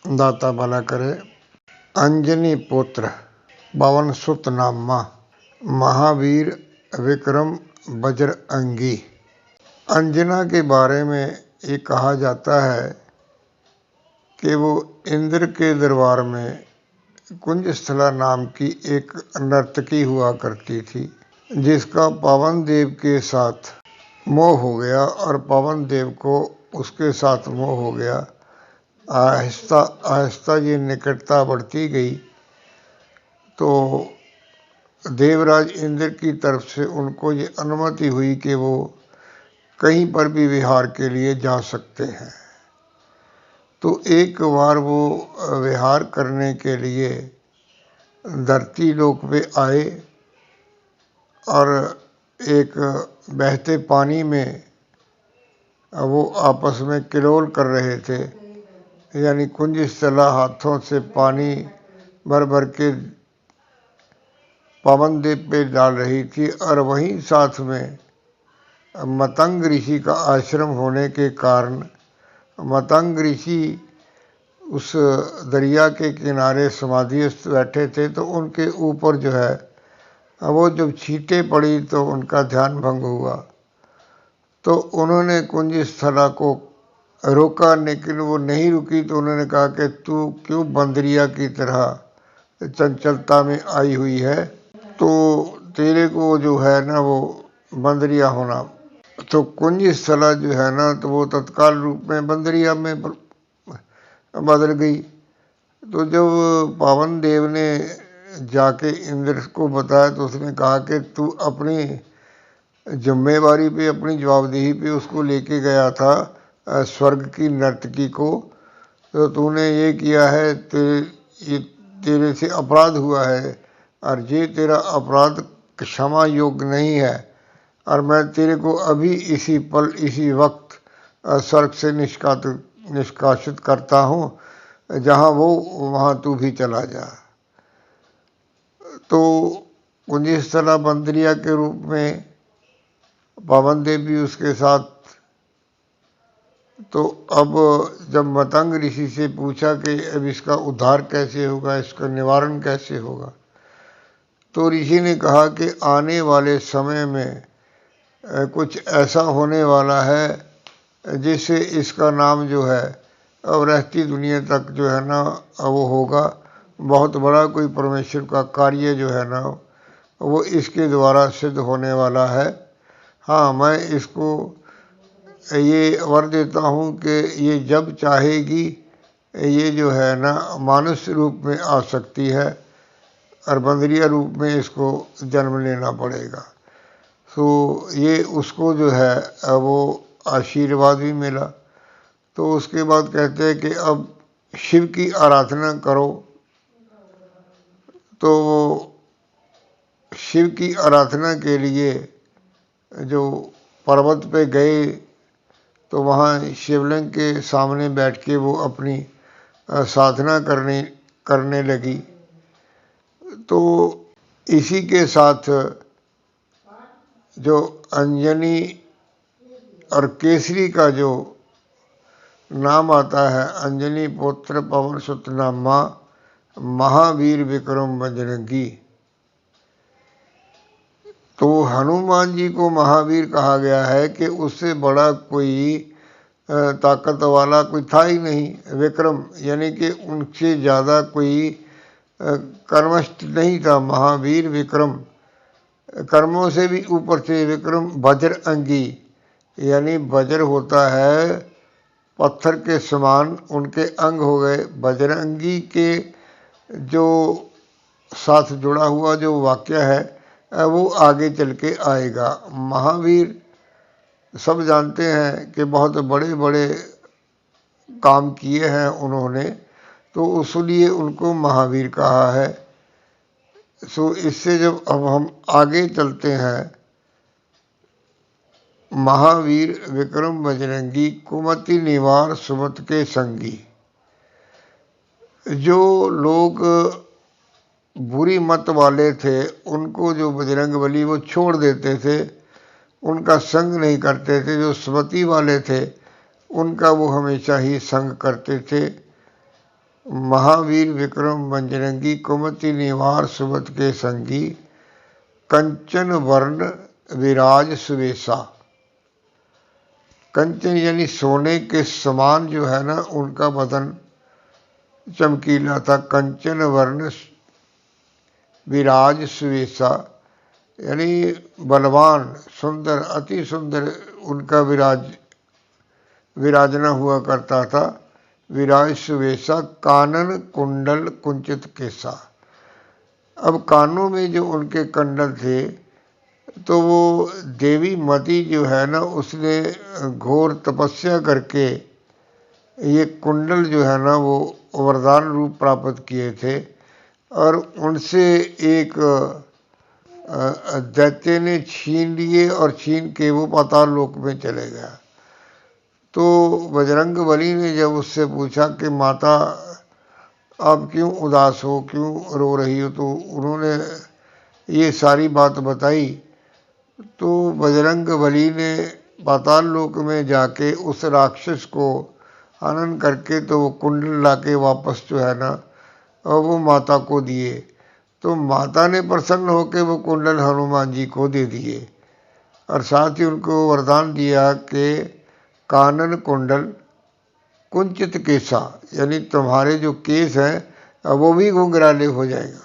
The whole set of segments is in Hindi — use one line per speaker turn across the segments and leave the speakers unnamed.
दाता भला करे। अंजनी पुत्र पवन सुत नामा, महावीर विक्रम बजरंगी। अंजना के बारे में ये कहा जाता है कि वो इंद्र के दरबार में कुंजस्थला नाम की एक नर्तकी हुआ करती थी, जिसका पवन देव के साथ मोह हो गया और पवन देव को उसके साथ मोह हो गया। आहिस्ता आहिस्ता ये निकटता बढ़ती गई तो देवराज इंद्र की तरफ से उनको ये अनुमति हुई कि वो कहीं पर भी विहार के लिए जा सकते हैं। तो एक बार वो विहार करने के लिए धरती लोक पे आए और एक बहते पानी में वो आपस में किलोल कर रहे थे, यानी कुंजस्थला हाथों से पानी भर भर के पवन देव पे डाल रही थी और वहीं साथ में मतंग ऋषि का आश्रम होने के कारण मतंग ऋषि उस दरिया के किनारे समाधिस्थ बैठे थे। तो उनके ऊपर जो है वो जब छींटे पड़ी तो उनका ध्यान भंग हुआ। तो उन्होंने कुंजस्थला को रोका, लेकिन वो नहीं रुकी। तो उन्होंने कहा कि तू क्यों बंदरिया की तरह चंचलता में आई हुई है, तो तेरे को जो है ना वो बंदरिया होना। तो कुंजस्थला जो है ना तो वो तत्काल रूप में बंदरिया में बदल गई। तो जब पवन देव ने जाके इंद्र को बताया तो उसने कहा कि तू अपनी जिम्मेवारी पे, अपनी जवाबदेही पे उसको लेके गया था स्वर्ग की नर्तकी को, तो तूने ये किया है, तेरे से अपराध हुआ है और ये तेरा अपराध क्षमा योग्य नहीं है और मैं तेरे को अभी इसी पल इसी वक्त स्वर्ग से निष्कासित करता हूँ, जहाँ वो वहाँ तू भी चला जा। तो कुंजस्थला बंदरिया के रूप में पवन देव भी उसके साथ। तो अब जब मतंग ऋषि से पूछा कि अब इसका उद्धार कैसे होगा, इसका निवारण कैसे होगा, तो ऋषि ने कहा कि आने वाले समय में कुछ ऐसा होने वाला है जिससे इसका नाम जो है अब रहती दुनिया तक जो है ना वो होगा। बहुत बड़ा कोई परमेश्वर का कार्य जो है ना वो इसके द्वारा सिद्ध होने वाला है। हाँ, मैं इसको ये वर देता हूँ कि ये जब चाहेगी ये जो है ना मानुष्य रूप में आ सकती है और बंदरिया रूप में इसको जन्म लेना पड़ेगा। तो ये उसको जो है वो आशीर्वाद भी मिला। तो उसके बाद कहते हैं कि अब शिव की आराधना करो। तो शिव की आराधना के लिए जो पर्वत पे गए तो वहाँ शिवलिंग के सामने बैठ के वो अपनी साधना करने लगी। तो इसी के साथ जो अंजनी और केसरी का जो नाम आता है, अंजनी पुत्र पवन सुत नामा, महावीर विक्रम बजरंगी। तो हनुमान जी को महावीर कहा गया है कि उससे बड़ा कोई ताकत वाला कोई था ही नहीं। विक्रम यानी कि उनसे ज़्यादा कोई कर्मष्ट नहीं था। महावीर विक्रम, कर्मों से भी ऊपर से विक्रम। बजरंगी यानी वज्र होता है पत्थर के समान, उनके अंग हो गए। बजरंगी के जो साथ जुड़ा हुआ जो वाक्य है वो आगे चल के आएगा। महावीर सब जानते हैं कि बहुत बड़े बड़े काम किए हैं उन्होंने, तो इसलिए उनको महावीर कहा है। सो इससे जब अब हम आगे चलते हैं, महावीर विक्रम बजरंगी कुमति निवार सुमत के संगी। जो लोग बुरी मत वाले थे उनको जो बजरंगबली वो छोड़ देते थे, उनका संग नहीं करते थे। जो सुमति वाले थे उनका वो हमेशा ही संग करते थे। महावीर विक्रम बजरंगी कुमति निवार सुबत के संगी कंचन वर्ण विराज सुवेशा। कंचन यानी सोने के समान जो है ना उनका बदन चमकीला था। कंचन वर्ण विराज सुवेशा यानी बलवान सुंदर अति सुंदर उनका विराजना हुआ करता था। विराज सुवेशा कानन कुंडल कुंचित केसा। अब कानों में जो उनके कुंडल थे तो वो देवी मति जो है ना उसने घोर तपस्या करके ये कुंडल जो है ना वो वरदान रूप प्राप्त किए थे और उनसे एक दैत्य ने छीन लिए और छीन के वो पाताल लोक में चले गया। तो बजरंग बली ने जब उससे पूछा कि माता आप क्यों उदास हो, क्यों रो रही हो, तो उन्होंने ये सारी बात बताई। तो बजरंग बली ने पाताल लोक में जाके उस राक्षस को हनन करके तो वो कुंडल लाके वापस जो है ना और वो माता को दिए। तो माता ने प्रसन्न होकर वो कुंडल हनुमान जी को दे दिए और साथ ही उनको वरदान दिया कि कानन कुंडल कुंचित केसा यानी तुम्हारे जो केस हैं वो भी घुंघराले हो जाएगा।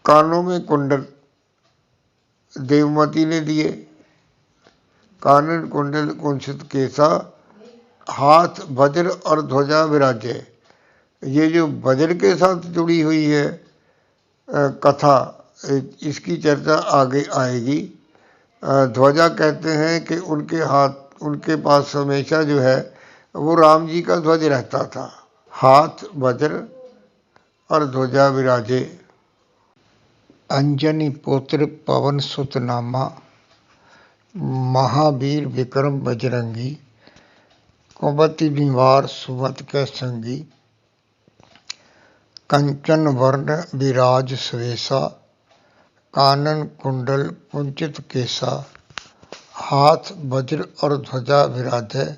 कानों में कुंडल देवमती ने दिए। कानन कुंडल कुंचित केसा हाथ वज्र और ध्वजा विराजे। ये जो वज्र के साथ जुड़ी हुई है कथा इसकी चर्चा आगे आएगी। ध्वजा कहते हैं कि उनके पास हमेशा जो है वो राम जी का ध्वज रहता था। हाथ वज्र और ध्वजा विराजे। अंजनी पुत्र पवन सुत नामा महावीर विक्रम बजरंगी कुमति निवार सुमत के संगी कंचन वर्ण विराज सुवेशा कानन कुंडल कुंचित केसा हाथ वज्र और ध्वजा विराजय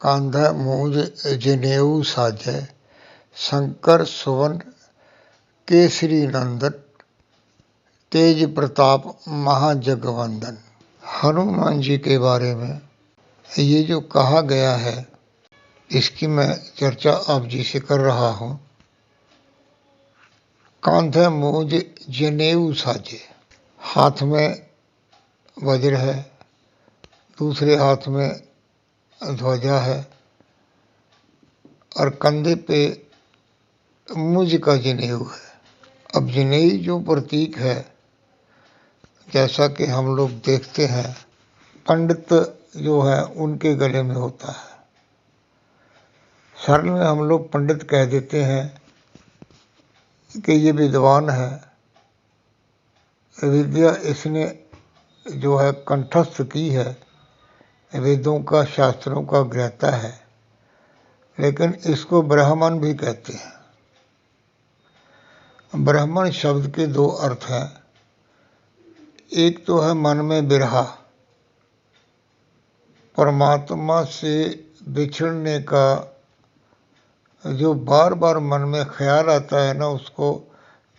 कांधा मूज जनेऊ साजय शंकर सुवन केसरी नंदन तेज प्रताप महाजगवंदन। हनुमान जी के बारे में ये जो कहा गया है इसकी मैं चर्चा आप जी से कर रहा हूँ। कांधे मूज जनेऊ साजे, हाथ में वज्र है, दूसरे हाथ में ध्वजा है और कंधे पे मुझ का जनेऊ है। अब जनेऊ जो प्रतीक है जैसा कि हम लोग देखते हैं पंडित जो है उनके गले में होता है। सरल में हम लोग पंडित कह देते हैं कि ये विद्वान है, विद्या इसने जो है कंठस्थ की है, वेदों का शास्त्रों का ज्ञाता है, लेकिन इसको ब्राह्मण भी कहते हैं। ब्राह्मण शब्द के दो अर्थ हैं। एक तो है मन में बिरहा, परमात्मा से बिछड़ने का जो बार बार मन में ख्याल आता है ना उसको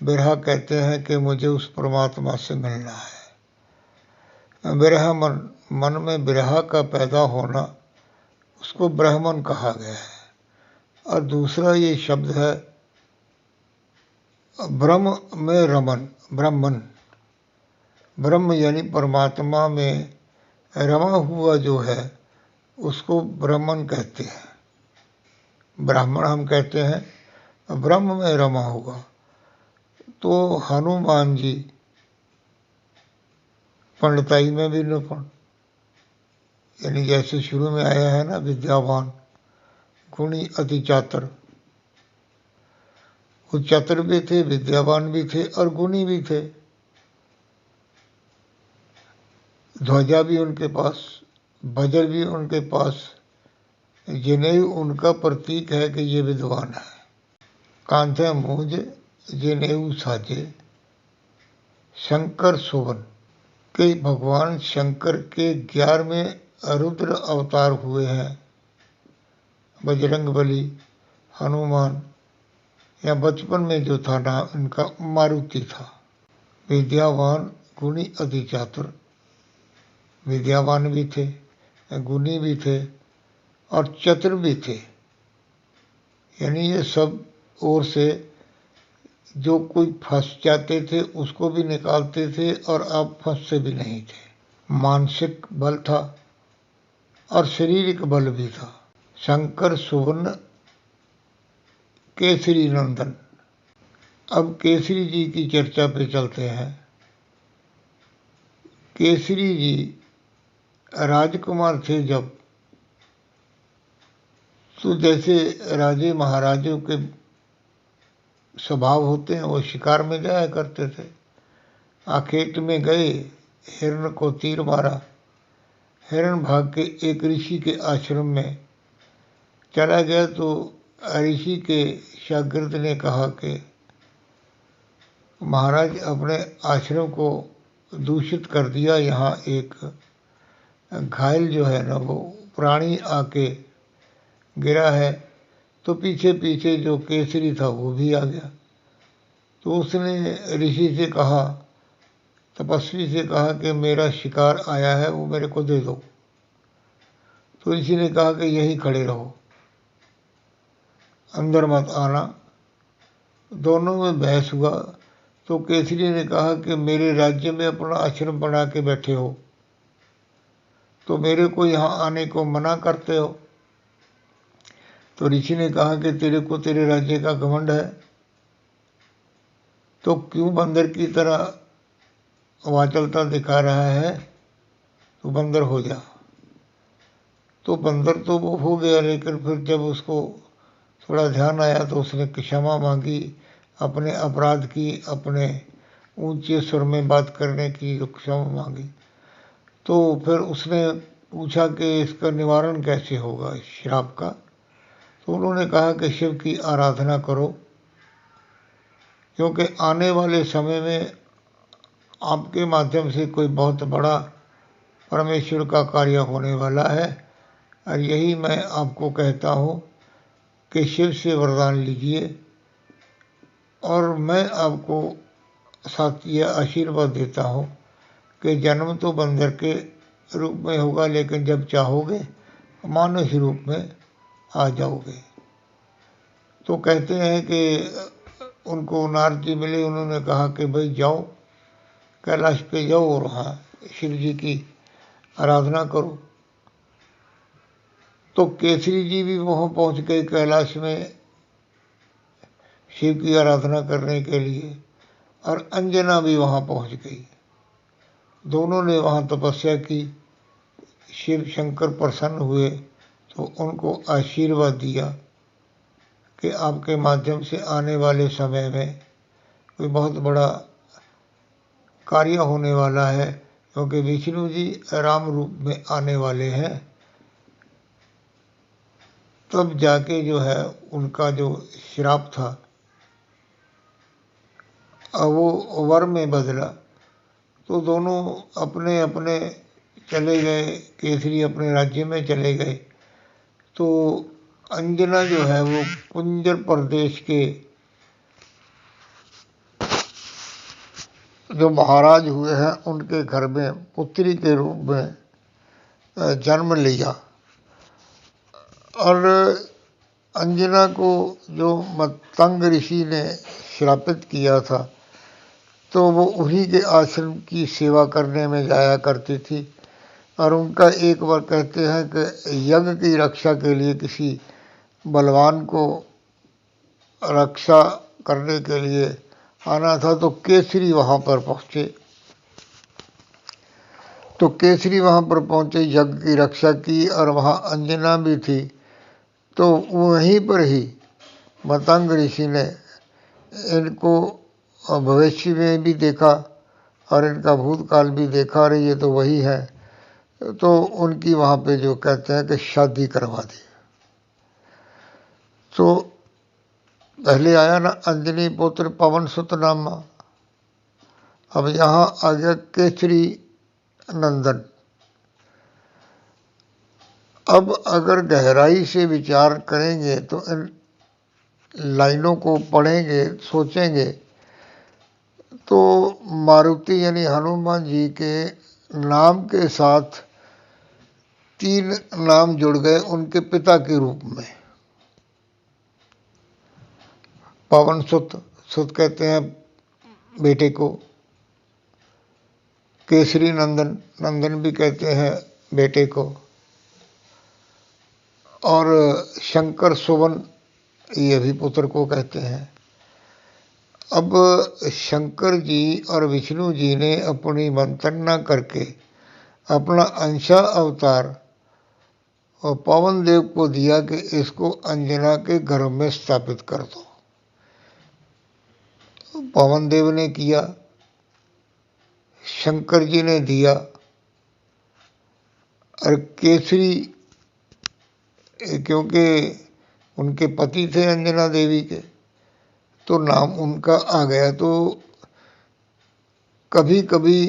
बिरहा कहते हैं कि मुझे उस परमात्मा से मिलना है। बिरहा मन में बिरहा का पैदा होना उसको ब्राह्मण कहा गया है। और दूसरा ये शब्द है ब्रह्म में रमन, ब्राह्मण। ब्रह्म यानी परमात्मा में रमा हुआ जो है उसको ब्राह्मण कहते हैं। ब्राह्मण हम कहते हैं ब्रह्म में रमा हुआ। तो हनुमान जी पंडिताई में भी निपुण, यानी जैसे शुरू में आया है ना विद्यावान गुणी अति चातुर, वो चातुर भी थे, विद्यावान भी थे और गुणी भी थे। ध्वजा भी उनके पास, वज्र भी उनके पास, जनेऊ उनका प्रतीक है कि ये विद्वान है। कांधे मूज जनेऊ साजे शंकर सुवन के भगवान शंकर के 11वें रुद्र अवतार हुए हैं बजरंगबली, हनुमान, या बचपन में जो था नाम इनका मारुति था। विद्यावान, गुणी, अति चातुर। विद्यावान भी थे, गुणी भी थे और चतुर भी थे। यानी ये सब ओर से जो कोई फंस जाते थे उसको भी निकालते थे और अब फंसते भी नहीं थे। मानसिक बल था और शारीरिक बल भी था। शंकर सुवर्ण केसरी नंदन। अब केसरी जी की चर्चा पे चलते हैं। केसरी जी राजकुमार थे जब, तो जैसे राजे महाराजों के स्वभाव होते हैं वो शिकार में जाया करते थे। आखेट में गए, हिरण को तीर मारा। हिरण भाग के एक ऋषि के आश्रम में चला गया तो ऋषि के शागिर्द ने कहा कि महाराज अपने आश्रम को दूषित कर दिया, यहाँ एक घायल जो है ना वो प्राणी आके गिरा है। तो पीछे पीछे जो केसरी था वो भी आ गया। तो उसने ऋषि से कहा, तपस्वी से कहा कि मेरा शिकार आया है, वो मेरे को दे दो। तो ऋषि ने कहा कि यहीं खड़े रहो, अंदर मत आना। दोनों में बहस हुआ। तो केसरी ने कहा कि मेरे राज्य में अपना आश्रम बना के बैठे हो तो मेरे को यहाँ आने को मना करते हो। तो ऋषि ने कहा कि तेरे को तेरे राज्य का घमंड है तो क्यों बंदर की तरह वाचलता दिखा रहा है, तो बंदर हो जा। तो बंदर तो वो हो गया, लेकिन फिर जब उसको थोड़ा ध्यान आया तो उसने क्षमा मांगी, अपने अपराध की, अपने ऊंचे स्वर में बात करने की जो क्षमा मांगी। तो फिर उसने पूछा कि इसका निवारण कैसे होगा, इस श्राप का। तो उन्होंने कहा कि शिव की आराधना करो, क्योंकि आने वाले समय में आपके माध्यम से कोई बहुत बड़ा परमेश्वर का कार्य होने वाला है। और यही मैं आपको कहता हूँ कि शिव से वरदान लीजिए और मैं आपको साथ ये आशीर्वाद देता हूँ कि जन्म तो बंदर के रूप में होगा, लेकिन जब चाहोगे मानुष रूप में आ जाओगे। तो कहते हैं कि उनको नारद जी मिले, उन्होंने कहा कि भाई जाओ कैलाश पे जाओ और वहाँ शिव जी की आराधना करो। तो केसरी जी भी वहाँ पहुँच गए कैलाश में शिव की आराधना करने के लिए, और अंजना भी वहाँ पहुँच गई। दोनों ने वहाँ तपस्या की। शिव शंकर प्रसन्न हुए तो उनको आशीर्वाद दिया कि आपके माध्यम से आने वाले समय में कोई बहुत बड़ा कार्य होने वाला है, क्योंकि विष्णु जी राम रूप में आने वाले हैं। तब जाके जो है उनका जो श्राप था वो वर में बदला। तो दोनों अपने अपने चले गए, केसरी अपने राज्य में चले गए। तो अंजना जो है वो कुंजर प्रदेश के जो महाराज हुए हैं उनके घर में पुत्री के रूप में जन्म लिया। और अंजना को जो मतंग ऋषि ने श्रापित किया था तो वो उन्हीं के आश्रम की सेवा करने में जाया करती थी। और उनका एक बार कहते हैं कि यज्ञ की रक्षा के लिए किसी बलवान को रक्षा करने के लिए आना था तो केसरी वहाँ पर पहुँचे। तो केसरी वहाँ पर पहुँचे, यज्ञ की रक्षा की, और वहाँ अंजना भी थी। तो वहीं पर ही मतंग ऋषि ने इनको भविष्य में भी देखा और इनका भूतकाल भी देखा, और ये तो वही है। तो उनकी वहाँ पे जो कहते हैं कि शादी करवा दी। तो पहले आया ना अंजनी पुत्र पवन सुत नामा, अब यहाँ आ गया केसरी नंदन। अब अगर गहराई से विचार करेंगे तो इन लाइनों को पढ़ेंगे, सोचेंगे, तो मारुति यानी हनुमान जी के नाम के साथ 3 नाम जुड़ गए उनके पिता के रूप में। पवन सुत, सुत कहते हैं बेटे को। केसरी नंदन, नंदन भी कहते हैं बेटे को। और शंकर सुवन, ये भी पुत्र को कहते हैं। अब शंकर जी और विष्णु जी ने अपनी मंत्रणा करके अपना अंशा अवतार और पवन देव को दिया कि इसको अंजना के गर्भ में स्थापित कर दो। पवन देव ने किया, शंकर जी ने दिया, और केसरी क्योंकि उनके पति थे अंजना देवी के, तो नाम उनका आ गया। तो कभी कभी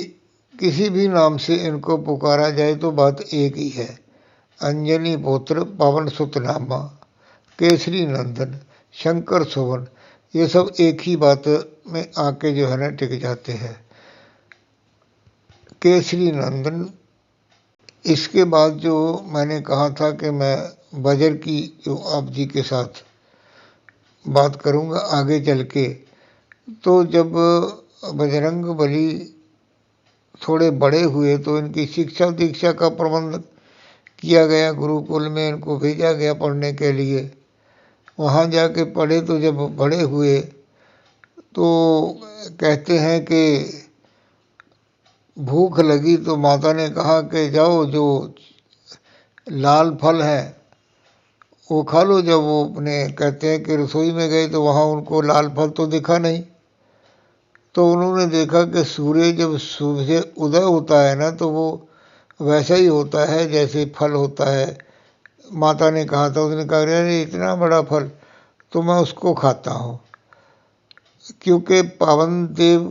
किसी भी नाम से इनको पुकारा जाए तो बात एक ही है, अंजनी पुत्र पवन सुत नामा, केसरी नंदन, शंकर सुवन, ये सब एक ही बात में आके जो है ना टिक जाते हैं, केसरी नंदन। इसके बाद जो मैंने कहा था कि मैं बजर की जो आप जी के साथ बात करूंगा आगे चल के, तो जब बजरंग बली थोड़े बड़े हुए तो इनकी शिक्षा दीक्षा का प्रबंध किया गया, गुरुकुल में इनको भेजा गया पढ़ने के लिए। वहाँ जाके पढ़े तो जब बड़े हुए तो कहते हैं कि भूख लगी तो माता ने कहा कि जाओ जो लाल फल है वो खा लो। जब वो अपने कहते हैं कि रसोई में गए तो वहाँ उनको लाल फल तो दिखा नहीं, तो उन्होंने देखा कि सूर्य जब सुबह से उदय होता है ना तो वो वैसा ही होता है जैसे फल होता है। माता ने कहा था, उसने कहा अरे इतना बड़ा फल, तो मैं उसको खाता हूँ, क्योंकि पवन देव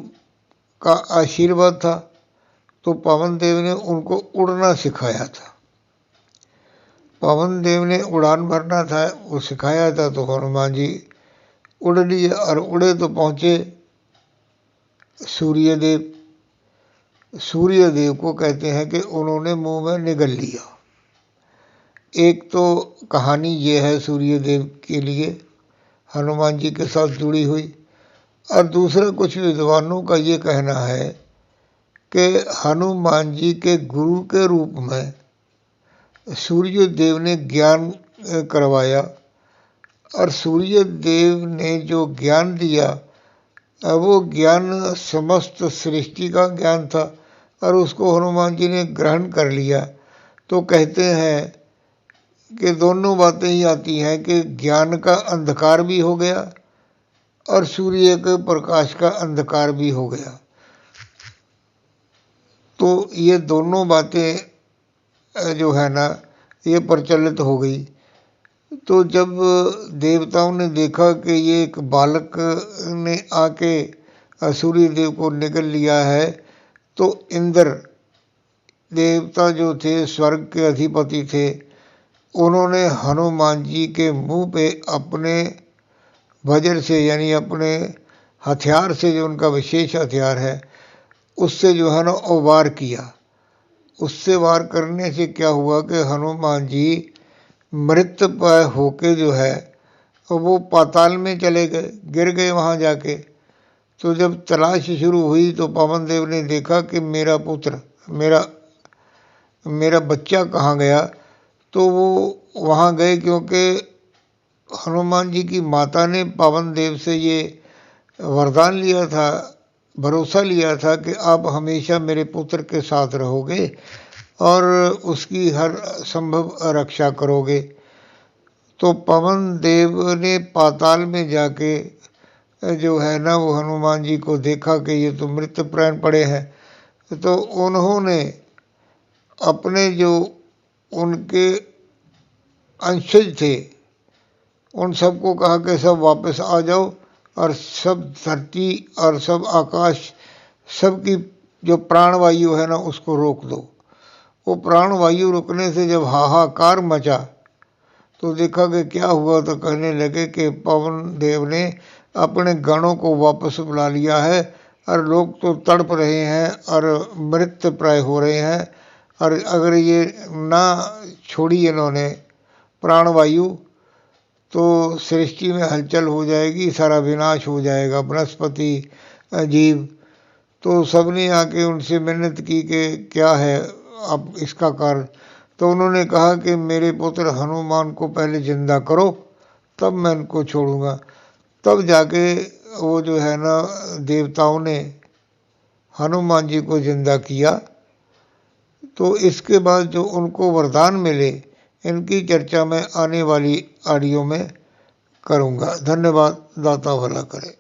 का आशीर्वाद था। तो पवन देव ने उनको उड़ना सिखाया था, पवन देव ने उड़ान भरना था वो सिखाया था। तो हनुमान जी उड़ लिए और उड़े तो पहुँचे सूर्यदेव। सूर्यदेव को कहते हैं कि उन्होंने मुंह में निगल लिया। एक तो कहानी ये है सूर्यदेव के लिए हनुमान जी के साथ जुड़ी हुई, और दूसरा कुछ विद्वानों का ये कहना है कि हनुमान जी के गुरु के रूप में सूर्यदेव ने ज्ञान करवाया, और सूर्यदेव ने जो ज्ञान दिया वो ज्ञान समस्त सृष्टि का ज्ञान था, और उसको हनुमान जी ने ग्रहण कर लिया। तो कहते हैं कि दोनों बातें ही आती हैं कि ज्ञान का अंधकार भी हो गया और सूर्य के प्रकाश का अंधकार भी हो गया। तो ये दोनों बातें जो है ना ये प्रचलित हो गई। तो जब देवताओं ने देखा कि ये एक बालक ने आके सूर्य देव को निगल लिया है, तो इंद्र देवता जो थे, स्वर्ग के अधिपति थे, उन्होंने हनुमान जी के मुंह पे अपने वज्र से यानी अपने हथियार से, जो उनका विशेष हथियार है, उससे जो है ना वो वार किया। उससे वार करने से क्या हुआ कि हनुमान जी मृतप्राय होके जो है वो पाताल में चले गए, गिर गए वहाँ जाके। तो जब तलाश शुरू हुई तो पवन देव ने देखा कि मेरा पुत्र, मेरा बच्चा कहाँ गया। तो वो वहाँ गए, क्योंकि हनुमान जी की माता ने पवन देव से ये वरदान लिया था, भरोसा लिया था कि आप हमेशा मेरे पुत्र के साथ रहोगे और उसकी हर संभव रक्षा करोगे। तो पवन देव ने पाताल में जाके जो है ना वो हनुमान जी को देखा कि ये तो मृत प्राण पड़े हैं। तो उन्होंने अपने जो उनके अंशज थे उन सबको कहा कि सब वापस आ जाओ, और सब धरती और सब आकाश, सबकी जो प्राणवायु है ना उसको रोक दो। वो प्राणवायु रुकने से जब हाहाकार मचा तो देखा कि क्या हुआ, तो कहने लगे कि पवन देव ने अपने गणों को वापस बुला लिया है और लोग तो तड़प रहे हैं और मृत प्राय हो रहे हैं, और अगर ये ना छोड़ी इन्होंने प्राणवायु तो सृष्टि में हलचल हो जाएगी, सारा विनाश हो जाएगा, वनस्पति जीव। तो सबने आके उनसे मिन्नत की कि क्या है अब इसका कारण। तो उन्होंने कहा कि मेरे पुत्र हनुमान को पहले जिंदा करो तब मैं इनको छोड़ूंगा। तब जाके वो जो है ना देवताओं ने हनुमान जी को जिंदा किया। तो इसके बाद जो उनको वरदान मिले इनकी चर्चा मैं आने वाली ऑडियो में करूंगा। धन्यवाद। दाता भला करे।